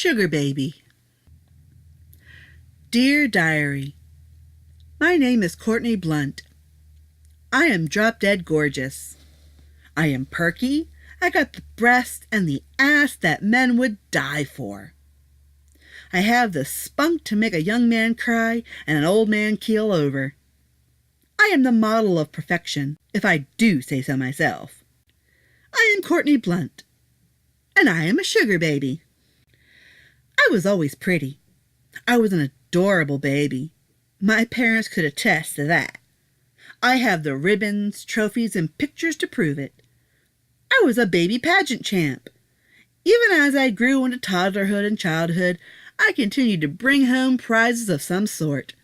Sugar Baby. Dear Diary, my name is Courtney Blunt. I am drop-dead gorgeous. I am perky. I got the breast and the ass that men would die for. I have the spunk to make a young man cry and an old man keel over. I am the model of perfection, if I do say so myself. I am Courtney Blunt, and I am a sugar baby. I was always pretty. I was an adorable baby. My parents could attest to that. I have the ribbons, trophies, and pictures to prove it. I was a baby pageant champ. Even as I grew into toddlerhood and childhood, I continued to bring home prizes of some sort.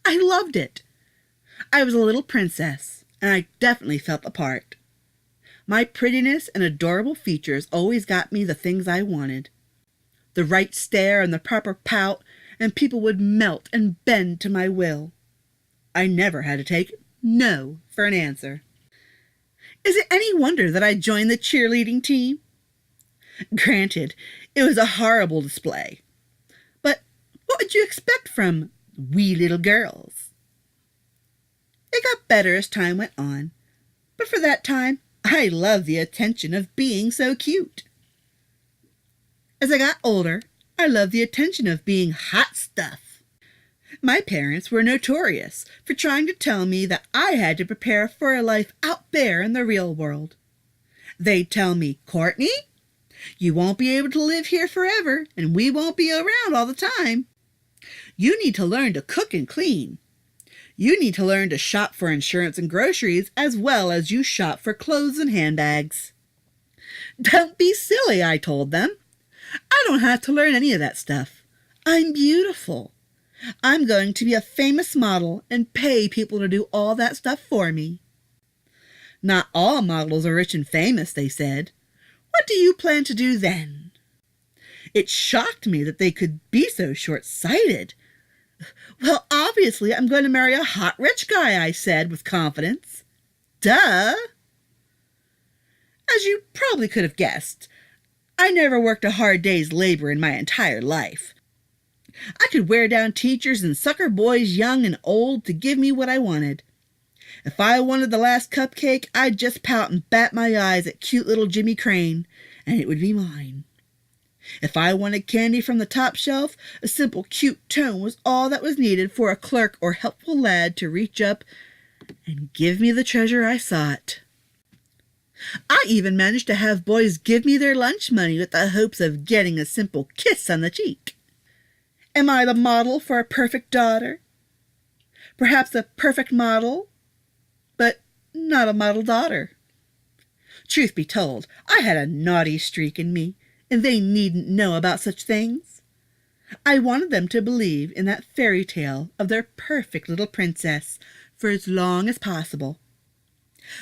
I loved it. I was a little princess, and I definitely felt the part. My prettiness and adorable features always got me the things I wanted. The right stare and the proper pout, and people would melt and bend to my will. I never had to take no for an answer. Is it any wonder that I joined the cheerleading team? Granted, it was a horrible display. But what would you expect from wee little girls? It got better as time went on, but for that time, I loved the attention of being so cute. As I got older, I loved the attention of being hot stuff. My parents were notorious for trying to tell me that I had to prepare for a life out there in the real world. They'd tell me, "Courtney, you won't be able to live here forever, and we won't be around all the time. You need to learn to cook and clean. You need to learn to shop for insurance and groceries as well as you shop for clothes and handbags." Don't be silly, I told them. I don't have to learn any of that stuff. I'm beautiful. I'm going to be a famous model and pay people to do all that stuff for me. Not all models are rich and famous, they said. What do you plan to do then? It shocked me that they could be so short-sighted. Well, obviously, I'm going to marry a hot rich guy, I said with confidence. Duh! As you probably could have guessed, I never worked a hard day's labor in my entire life. I could wear down teachers and sucker boys young and old to give me what I wanted. If I wanted the last cupcake, I'd just pout and bat my eyes at cute little Jimmy Crane, and it would be mine. If I wanted candy from the top shelf, a simple cute tone was all that was needed for a clerk or helpful lad to reach up and give me the treasure I sought. I even managed to have boys give me their lunch money with the hopes of getting a simple kiss on the cheek. Am I the model for a perfect daughter? Perhaps a perfect model, but not a model daughter. Truth be told, I had a naughty streak in me, and they needn't know about such things. I wanted them to believe in that fairy tale of their perfect little princess for as long as possible.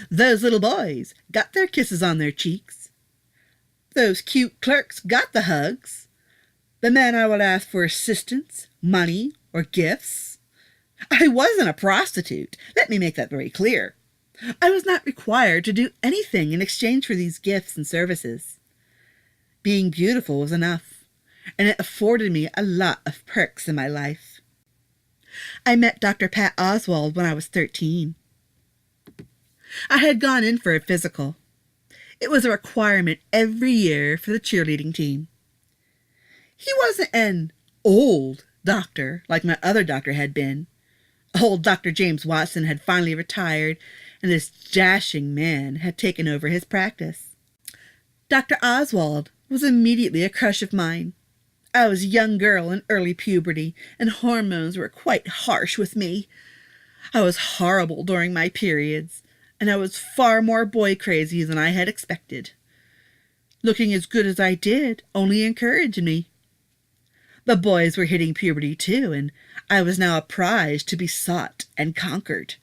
Those little boys got their kisses on their cheeks. Those cute clerks got the hugs. The men I would ask for assistance, money, or gifts. I wasn't a prostitute. Let me make that very clear. I was not required to do anything in exchange for these gifts and services. Being beautiful was enough, and it afforded me a lot of perks in my life. I met Dr. Pat Oswald when I was 13. I had gone in for a physical. It was a requirement every year for the cheerleading team. He wasn't an old doctor like my other doctor had been. Old Dr. James Watson had finally retired, and this dashing man had taken over his practice. Dr. Oswald was immediately a crush of mine. I was a young girl in early puberty, and hormones were quite harsh with me. I was horrible during my periods, and I was far more boy-crazy than I had expected. Looking as good as I did only encouraged me. The boys were hitting puberty too, and I was now a prize to be sought and conquered.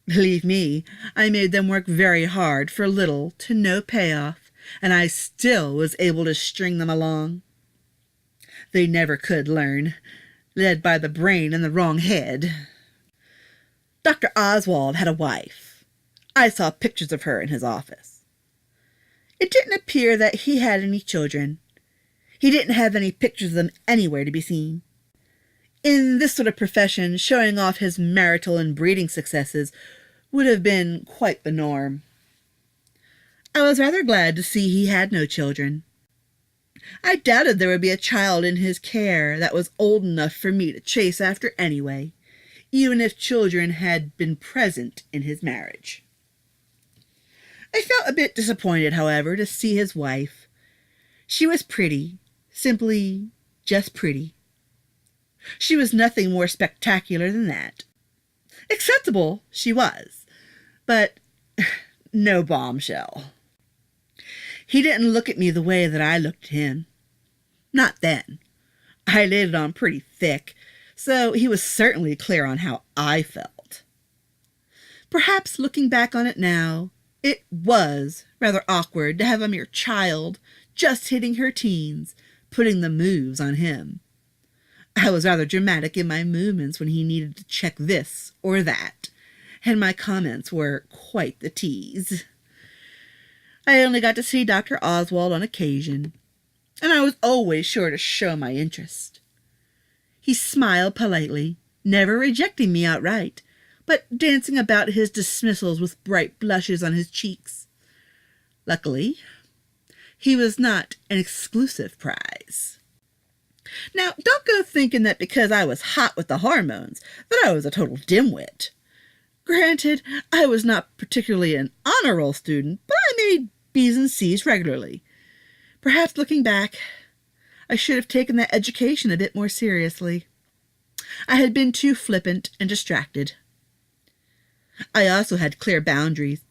Believe me, I made them work very hard for little to no payoff, and I still was able to string them along. They never could learn, led by the brain in the wrong head. Dr. Oswald had a wife. I saw pictures of her in his office. It didn't appear that he had any children. He didn't have any pictures of them anywhere to be seen. In this sort of profession, showing off his marital and breeding successes would have been quite the norm. I was rather glad to see he had no children. I doubted there would be a child in his care that was old enough for me to chase after anyway, even if children had been present in his marriage. I felt a bit disappointed, however, to see his wife. She was pretty, simply just pretty. She was nothing more spectacular than that. Acceptable she was, but no bombshell. He didn't look at me the way that I looked at him. Not then. I laid it on pretty thick, so he was certainly clear on how I felt. Perhaps looking back on it now, it was rather awkward to have a mere child, just hitting her teens, putting the moves on him. I was rather dramatic in my movements when he needed to check this or that, and my comments were quite the tease. I only got to see Dr. Oswald on occasion, and I was always sure to show my interest. He smiled politely, never rejecting me outright, but dancing about his dismissals with bright blushes on his cheeks. Luckily, he was not an exclusive prize. Now, don't go thinking that because I was hot with the hormones that I was a total dimwit. Granted, I was not particularly an honor roll student, but I made B's and C's regularly. Perhaps looking back, I should have taken that education a bit more seriously. I had been too flippant and distracted. I also had clear boundaries.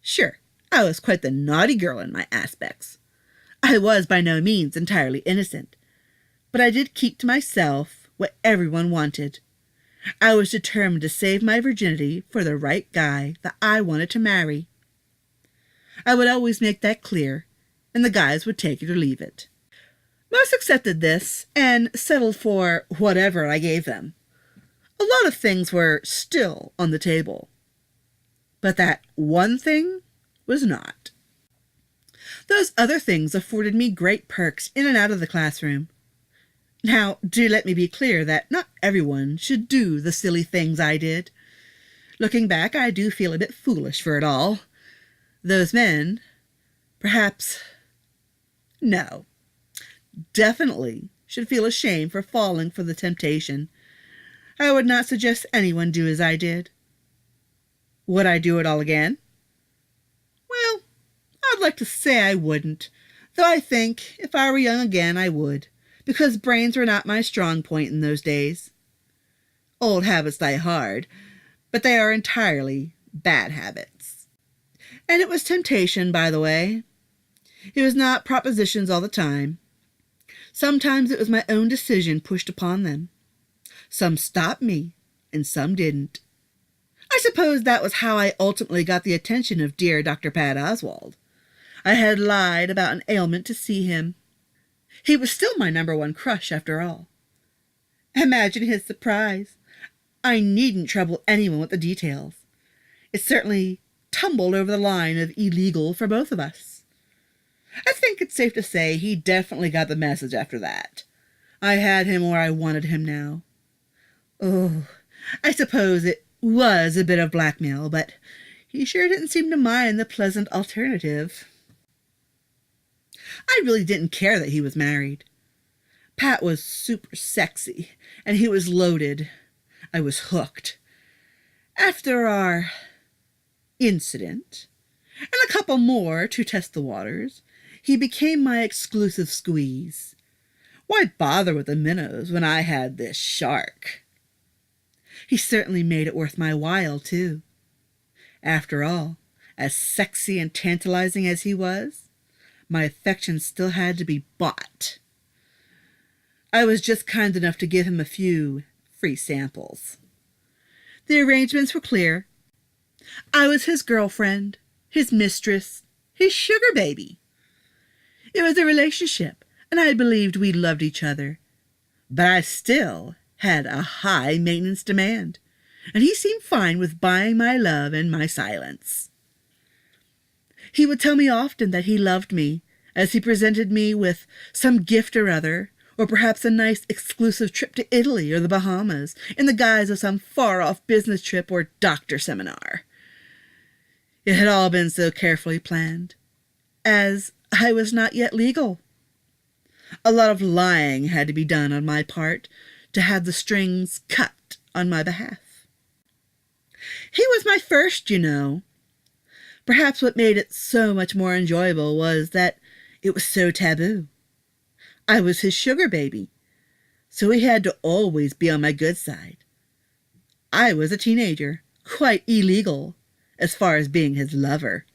Sure, I was quite the naughty girl in my aspects. I was by no means entirely innocent, but I did keep to myself what everyone wanted. I was determined to save my virginity for the right guy that I wanted to marry. I would always make that clear, and the guys would take it or leave it. Most accepted this and settled for whatever I gave them. A lot of things were still on the table, but that one thing was not. Those other things afforded me great perks in and out of the classroom. Now, do let me be clear that not everyone should do the silly things I did. Looking back, I do feel a bit foolish for it all. Those men, perhaps, no, definitely should feel ashamed for falling for the temptation. I would not suggest anyone do as I did. Would I do it all again? Well, I'd like to say I wouldn't, though I think if I were young again I would, because brains were not my strong point in those days. Old habits die hard, but they are entirely bad habits. And it was temptation, by the way. It was not propositions all the time. Sometimes it was my own decision pushed upon them. Some stopped me, and some didn't. I suppose that was how I ultimately got the attention of dear Dr. Pat Oswald. I had lied about an ailment to see him. He was still my #1 crush, after all. Imagine his surprise. I needn't trouble anyone with the details. It certainly tumbled over the line of illegal for both of us. I think it's safe to say he definitely got the message after that. I had him where I wanted him now. Oh, I suppose it was a bit of blackmail, but he sure didn't seem to mind the pleasant alternative. I really didn't care that he was married. Pat was super sexy, and he was loaded. I was hooked. After our incident, and a couple more to test the waters, he became my exclusive squeeze. Why bother with the minnows when I had this shark? He certainly made it worth my while, too. After all, as sexy and tantalizing as he was, my affection still had to be bought. I was just kind enough to give him a few free samples. The arrangements were clear. I was his girlfriend, his mistress, his sugar baby. It was a relationship, and I believed we loved each other. But I still had a high maintenance demand, and he seemed fine with buying my love and my silence. He would tell me often that he loved me, as he presented me with some gift or other, or perhaps a nice exclusive trip to Italy or the Bahamas in the guise of some far-off business trip or doctor seminar. It had all been so carefully planned, as I was not yet legal. A lot of lying had to be done on my part to have the strings cut on my behalf. He was my first, you know. Perhaps what made it so much more enjoyable was that it was so taboo. I was his sugar baby, so he had to always be on my good side. I was a teenager, quite illegal as far as being his lover.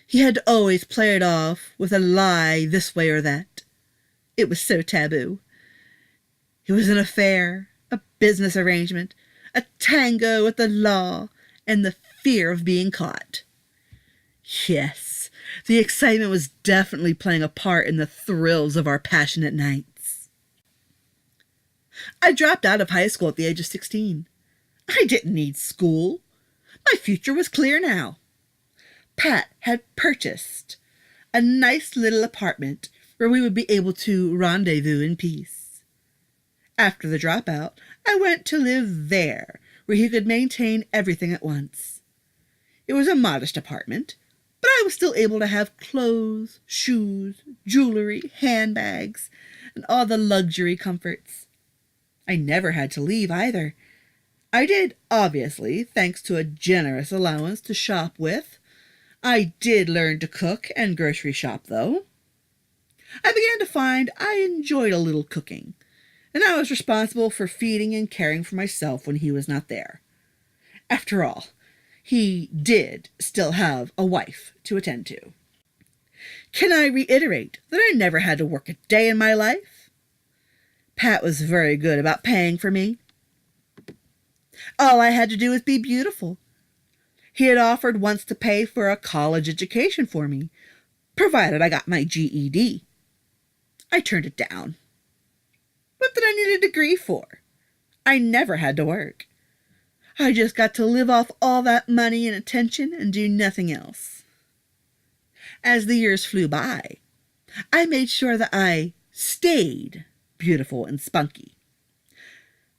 He had to always play it off with a lie this way or that. It was so taboo. It was an affair, a business arrangement, a tango with the law, and the fear of being caught. Yes, the excitement was definitely playing a part in the thrills of our passionate nights. I dropped out of high school at the age of 16. I didn't need school. My future was clear now. Pat had purchased a nice little apartment where we would be able to rendezvous in peace. After the dropout, I went to live there, where he could maintain everything at once. It was a modest apartment, but I was still able to have clothes, shoes, jewelry, handbags, and all the luxury comforts. I never had to leave either. I did, obviously, thanks to a generous allowance to shop with. I did learn to cook and grocery shop, though. I began to find I enjoyed a little cooking, and I was responsible for feeding and caring for myself when he was not there. After all, he did still have a wife to attend to. Can I reiterate that I never had to work a day in my life? Pat was very good about paying for me. All I had to do was be beautiful. He had offered once to pay for a college education for me, provided I got my GED. I turned it down. What did I need a degree for? I never had to work. I just got to live off all that money and attention and do nothing else. As the years flew by, I made sure that I stayed beautiful and spunky.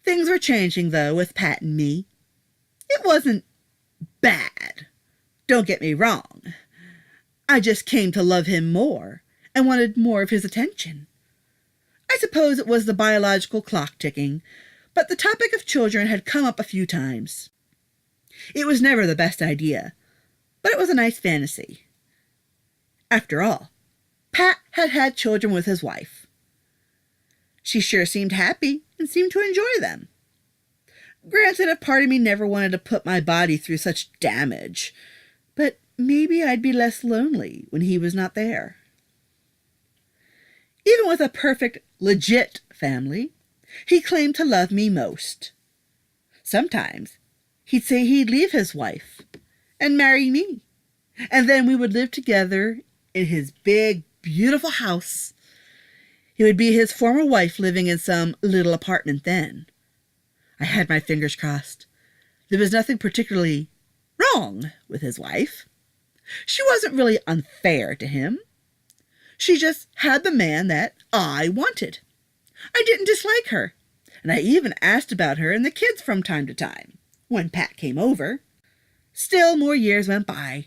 Things were changing, though, with Pat and me. It wasn't bad. Don't get me wrong. I just came to love him more and wanted more of his attention. I suppose it was the biological clock ticking, but the topic of children had come up a few times. It was never the best idea, but it was a nice fantasy. After all, Pat had had children with his wife. She sure seemed happy and seemed to enjoy them. Granted, a part of me never wanted to put my body through such damage, but maybe I'd be less lonely when he was not there. Even with a perfect, legit family, he claimed to love me most. Sometimes he'd say he'd leave his wife and marry me, and then we would live together in his big, beautiful house. It would be his former wife living in some little apartment then. I had my fingers crossed. There was nothing particularly wrong with his wife. She wasn't really unfair to him. She just had the man that I wanted. I didn't dislike her, and I even asked about her and the kids from time to time, when Pat came over. Still, more years went by.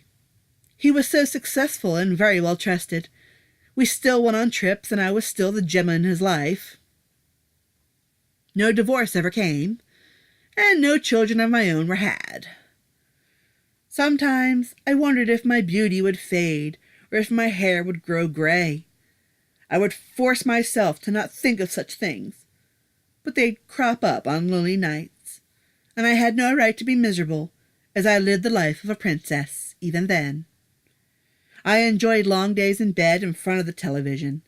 He was so successful and very well trusted. We still went on trips, and I was still the gem in his life. No divorce ever came, and no children of my own were had. Sometimes I wondered if my beauty would fade, or if my hair would grow gray. I would force myself to not think of such things, but they'd crop up on lonely nights, and I had no right to be miserable, as I lived the life of a princess even then. I enjoyed long days in bed in front of the television.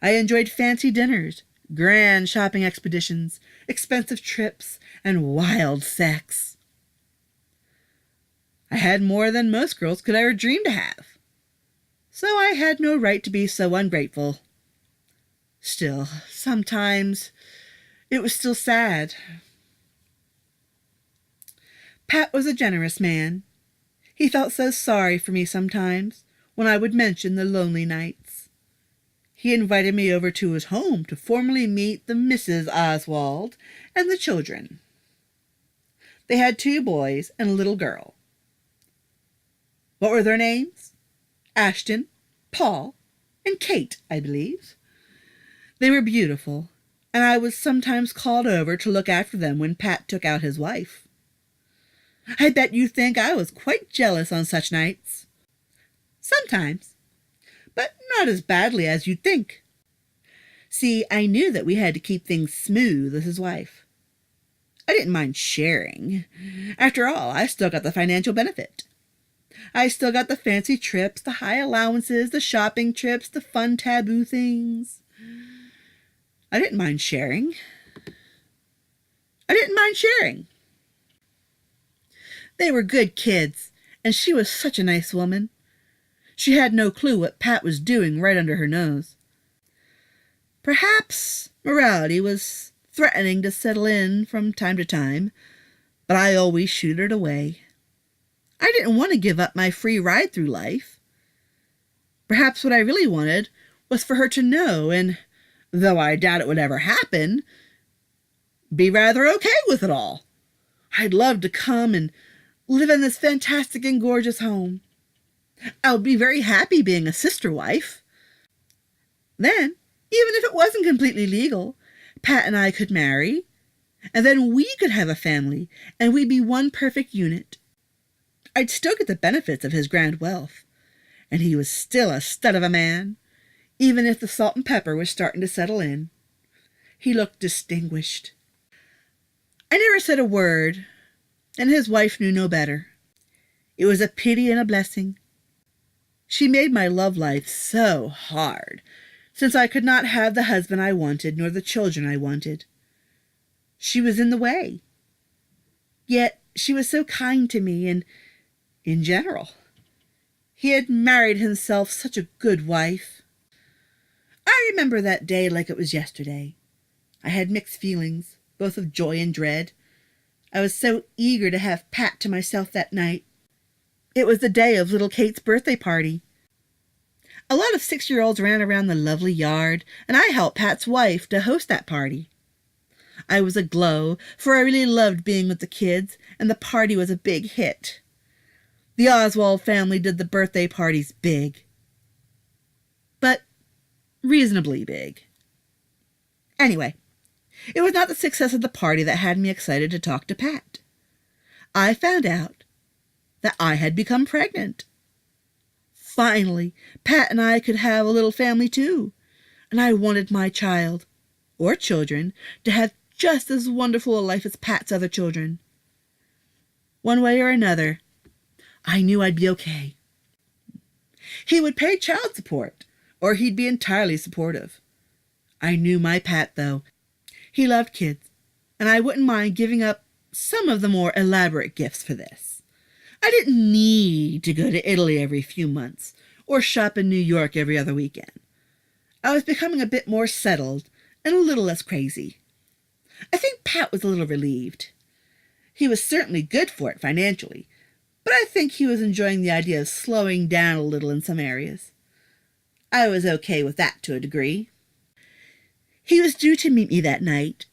I enjoyed fancy dinners, grand shopping expeditions, expensive trips, and wild sex. I had more than most girls could ever dream to have, so I had no right to be so ungrateful. Still, sometimes it was still sad. Pat was a generous man. He felt so sorry for me sometimes, when I would mention the lonely nights. He invited me over to his home to formally meet the Mrs. Oswald and the children. They had 2 boys and a little girl. What were their names? Ashton, Paul, and Kate, I believe. They were beautiful, and I was sometimes called over to look after them when Pat took out his wife. I bet you think I was quite jealous on such nights. Sometimes, but not as badly as you'd think. See, I knew that we had to keep things smooth as his wife. I didn't mind sharing. After all, I still got the financial benefit. I still got the fancy trips, the high allowances, the shopping trips, the fun taboo things. I didn't mind sharing. They were good kids, and she was such a nice woman. She had no clue what Pat was doing right under her nose. Perhaps morality was threatening to settle in from time to time, but I always shooed it away. I didn't want to give up my free ride through life. Perhaps what I really wanted was for her to know, and, though I doubt it would ever happen, be rather okay with it all. I'd love to come and live in this fantastic and gorgeous home. I would be very happy being a sister wife. Then, even if it wasn't completely legal, Pat and I could marry, and then we could have a family, and we'd be one perfect unit. I'd still get the benefits of his grand wealth, and he was still a stud of a man, even if the salt and pepper was starting to settle in. He looked distinguished. I never said a word, and his wife knew no better. It was a pity and a blessing. She made my love life so hard, since I could not have the husband I wanted nor the children I wanted. She was in the way. Yet she was so kind to me, and in general. He had married himself such a good wife. I remember that day like it was yesterday. I had mixed feelings, both of joy and dread. I was so eager to have Pat to myself that night. It was the day of little Kate's birthday party. A lot of 6-year-olds ran around the lovely yard, and I helped Pat's wife to host that party. I was aglow, for I really loved being with the kids, and the party was a big hit. The Oswald family did the birthday parties big. But reasonably big. Anyway, it was not the success of the party that had me excited to talk to Pat. I found out that I had become pregnant. Finally, Pat and I could have a little family too, and I wanted my child, or children, to have just as wonderful a life as Pat's other children. One way or another, I knew I'd be okay. He would pay child support, or he'd be entirely supportive. I knew my Pat, though. He loved kids, and I wouldn't mind giving up some of the more elaborate gifts for this. I didn't need to go to Italy every few months, or shop in New York every other weekend. I was becoming a bit more settled and a little less crazy. I think Pat was a little relieved. He was certainly good for it financially, but I think he was enjoying the idea of slowing down a little in some areas. I was okay with that to a degree. He was due to meet me that night.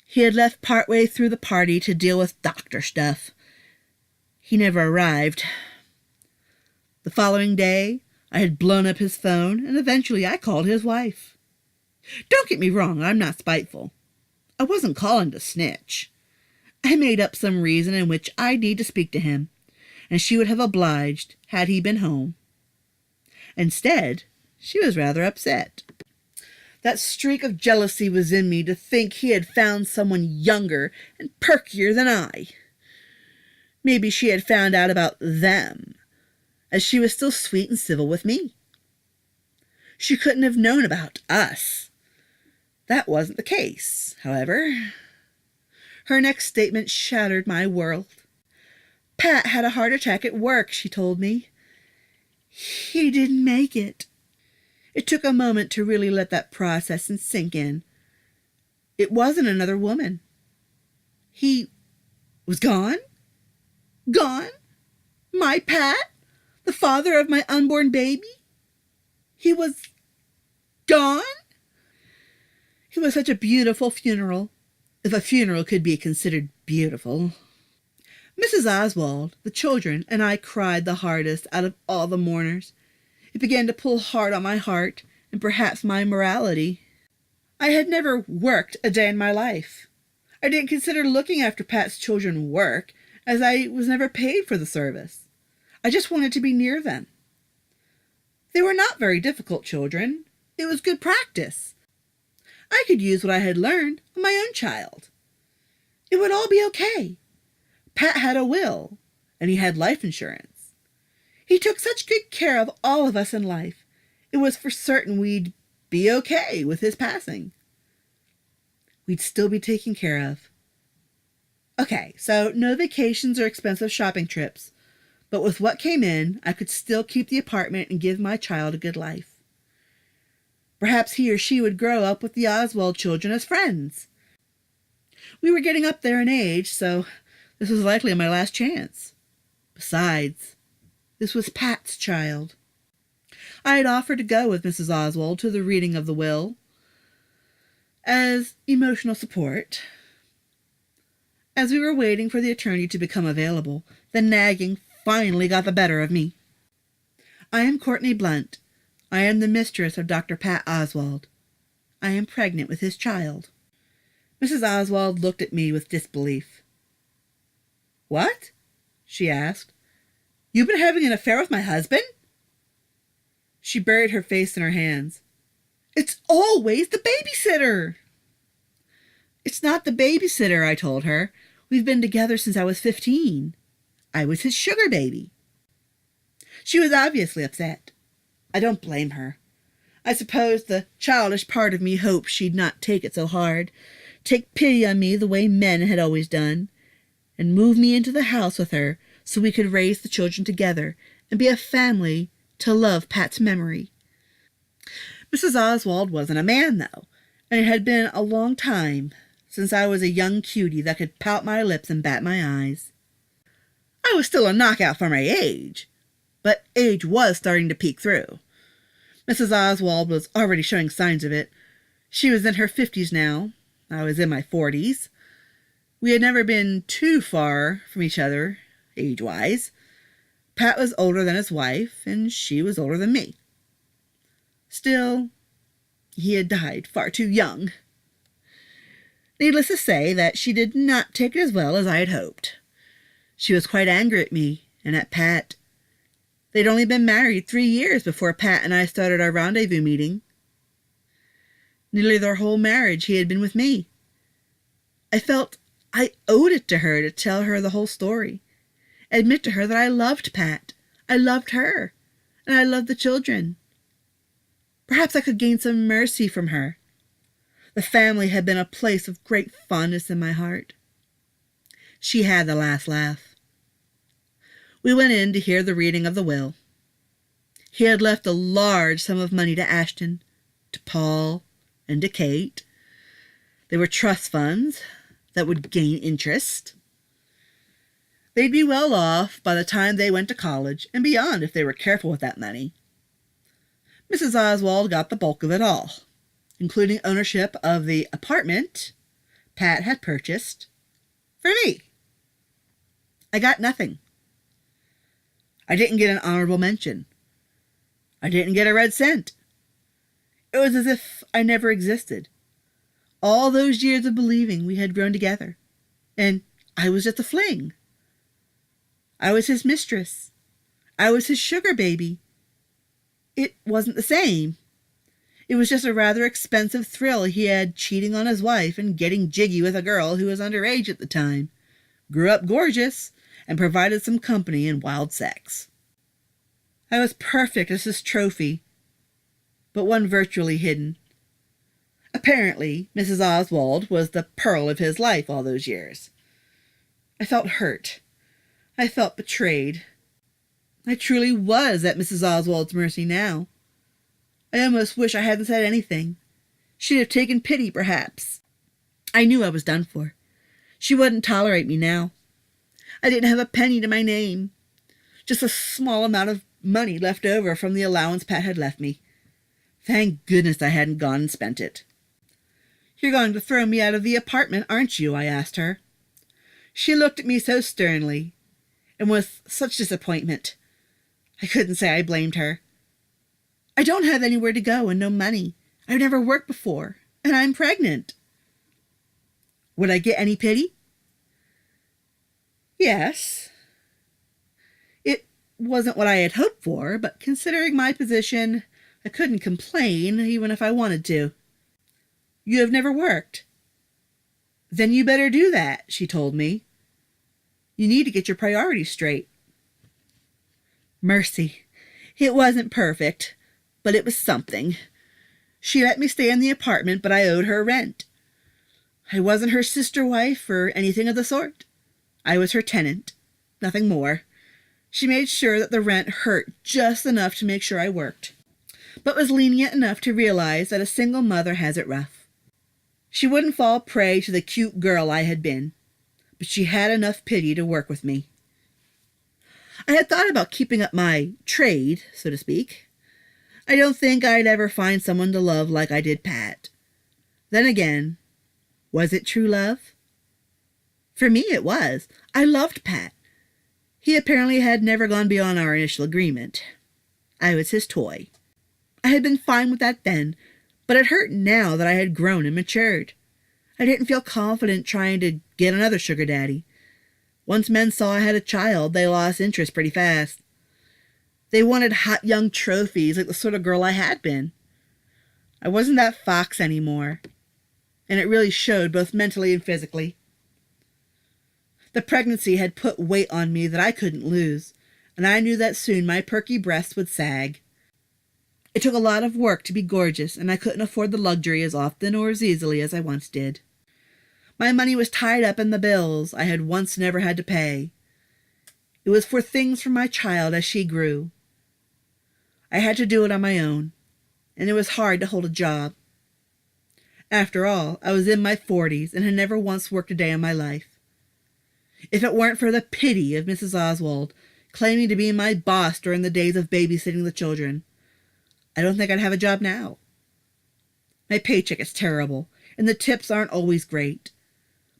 He had left partway through the party to deal with doctor stuff. He never arrived. The following day, I had blown up his phone, and eventually I called his wife. Don't get me wrong, I'm not spiteful. I wasn't calling to snitch. I made up some reason in which I'd need to speak to him, and she would have obliged had he been home. Instead, she was rather upset. That streak of jealousy was in me to think he had found someone younger and perkier than I. Maybe she had found out about them, as she was still sweet and civil with me. She couldn't have known about us. That wasn't the case, however. Her next statement shattered my world. Pat had a heart attack at work, she told me. He didn't make it. It took a moment to really let that process and sink in. It wasn't another woman. He was gone? Gone? My Pat? The father of my unborn baby? He was gone? It was such a beautiful funeral, if a funeral could be considered beautiful. Mrs. Oswald, the children, and I cried the hardest out of all the mourners. It began to pull hard on my heart, and perhaps my morality. I had never worked a day in my life. I didn't consider looking after Pat's children work, as I was never paid for the service. I just wanted to be near them. They were not very difficult children. It was good practice. I could use what I had learned on my own child. It would all be okay. Pat had a will, and he had life insurance. He took such good care of all of us in life. It was for certain we'd be okay with his passing. We'd still be taken care of. Okay, so no vacations or expensive shopping trips, but with what came in, I could still keep the apartment and give my child a good life. Perhaps he or she would grow up with the Oswald children as friends. We were getting up there in age, so this was likely my last chance. Besides, this was Pat's child. I had offered to go with Mrs. Oswald to the reading of the will as emotional support. As we were waiting for the attorney to become available, the nagging finally got the better of me. I am Courtney Blunt. I am the mistress of Dr. Pat Oswald. I am pregnant with his child. Mrs. Oswald looked at me with disbelief. What? She asked. You've been having an affair with my husband? She buried her face in her hands. It's always the babysitter. It's not the babysitter, I told her. We've been together since I was 15. I was his sugar baby. She was obviously upset. I don't blame her. I suppose the childish part of me hoped she'd not take it so hard, take pity on me the way men had always done, and move me into the house with her so we could raise the children together and be a family to love Pat's memory. Mrs. Oswald wasn't a man, though, and it had been a long time since I was a young cutie that could pout my lips and bat my eyes. I was still a knockout for my age, but age was starting to peek through. Mrs. Oswald was already showing signs of it. She was in her 50s now. I was in my 40s. We had never been too far from each other, age-wise. Pat was older than his wife, and she was older than me. Still, he had died far too young. Needless to say that she did not take it as well as I had hoped. She was quite angry at me and at Pat. They'd only been married 3 years before Pat and I started our rendezvous meeting. Nearly their whole marriage he had been with me. I felt I owed it to her to tell her the whole story, admit to her that I loved Pat, I loved her, and I loved the children. Perhaps I could gain some mercy from her. The family had been a place of great fondness in my heart. She had the last laugh. We went in to hear the reading of the will. He had left a large sum of money to Ashton, to Paul, and to Kate. They were trust funds that would gain interest. They'd be well off by the time they went to college and beyond if they were careful with that money. Mrs. Oswald got the bulk of it all, including ownership of the apartment Pat had purchased for me. I got nothing. I didn't get an honorable mention. I didn't get a red cent. It was as if I never existed. All those years of believing we had grown together, and I was just a fling. I was his mistress. I was his sugar baby. It wasn't the same. It was just a rather expensive thrill he had cheating on his wife and getting jiggy with a girl who was underage at the time, grew up gorgeous, and provided some company in wild sex. I was perfect as his trophy, but one virtually hidden. Apparently, Mrs. Oswald was the pearl of his life all those years. I felt hurt. I felt betrayed. I truly was at Mrs. Oswald's mercy now. I almost wish I hadn't said anything. She'd have taken pity, perhaps. I knew I was done for. She wouldn't tolerate me now. I didn't have a penny to my name. Just a small amount of money left over from the allowance Pat had left me. Thank goodness I hadn't gone and spent it. "You're going to throw me out of the apartment, aren't you?" I asked her. She looked at me so sternly, and with such disappointment. I couldn't say I blamed her. "I don't have anywhere to go and no money. I've never worked before, and I'm pregnant." Would I get any pity? Yes. It wasn't what I had hoped for, but considering my position, I couldn't complain even if I wanted to. "You have never worked." "Then you better do that," she told me. "You need to get your priorities straight." Mercy. It wasn't perfect, but it was something. She let me stay in the apartment, but I owed her rent. I wasn't her sister wife or anything of the sort. I was her tenant, nothing more. She made sure that the rent hurt just enough to make sure I worked, but was lenient enough to realize that a single mother has it rough. She wouldn't fall prey to the cute girl I had been, but she had enough pity to work with me. I had thought about keeping up my trade, so to speak. I don't think I'd ever find someone to love like I did Pat. Then again, was it true love? For me, it was. I loved Pat. He apparently had never gone beyond our initial agreement. I was his toy. I had been fine with that then, but it hurt now that I had grown and matured. I didn't feel confident trying to get another sugar daddy. Once men saw I had a child, they lost interest pretty fast. They wanted hot young trophies like the sort of girl I had been. I wasn't that fox anymore, and it really showed both mentally and physically. The pregnancy had put weight on me that I couldn't lose, and I knew that soon my perky breasts would sag. It took a lot of work to be gorgeous, and I couldn't afford the luxury as often or as easily as I once did. My money was tied up in the bills I had once never had to pay. It was for things for my child as she grew. I had to do it on my own, and it was hard to hold a job. After all, I was in my 40s and had never once worked a day in my life. If it weren't for the pity of Mrs. Oswald claiming to be my boss during the days of babysitting the children, I don't think I'd have a job now. My paycheck is terrible, and the tips aren't always great.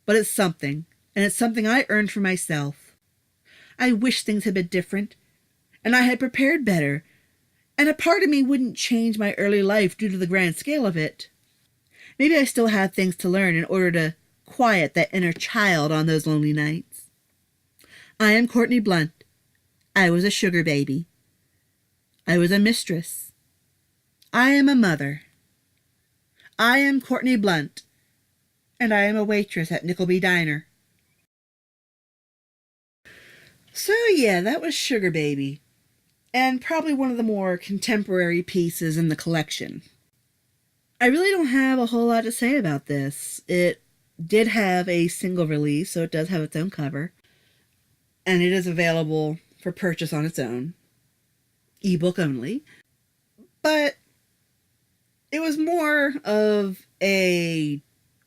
But it's something, and it's something I earned for myself. I wish things had been different, and I had prepared better, and a part of me wouldn't change my early life due to the grand scale of it. Maybe I still have things to learn in order to quiet that inner child on those lonely nights. I am Courtney Blunt. I was a sugar baby. I was a mistress. I am a mother. I am Courtney Blunt, and I am a waitress at Nickelby Diner. So yeah, that was Sugar Baby, and probably one of the more contemporary pieces in the collection. I really don't have a whole lot to say about this. It did have a single release, so it does have its own cover, and it is available for purchase on its own, ebook only. But it was more of a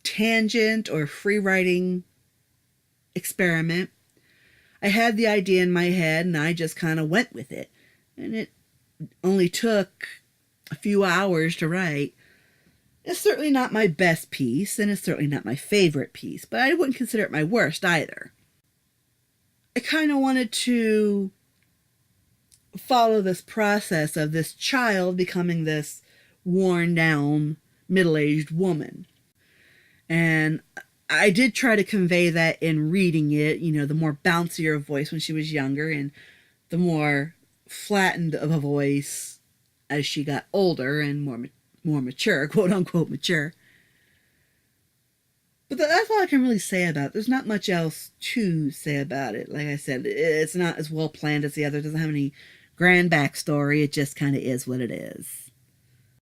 tangent or free writing experiment. I had the idea in my head and I just kind of went with it. And it only took a few hours to write. It's certainly not my best piece, and it's certainly not my favorite piece, but I wouldn't consider it my worst either. I kind of wanted to follow this process of this child becoming this worn down, middle-aged woman. And I did try to convey that in reading it, the more bouncier voice when she was younger and the more flattened of a voice as she got older and more mature, quote-unquote mature. But that's all I can really say about it. There's not much else to say about it. Like I said, it's not as well planned as the other. It doesn't have any grand backstory. It just kind of is what it is.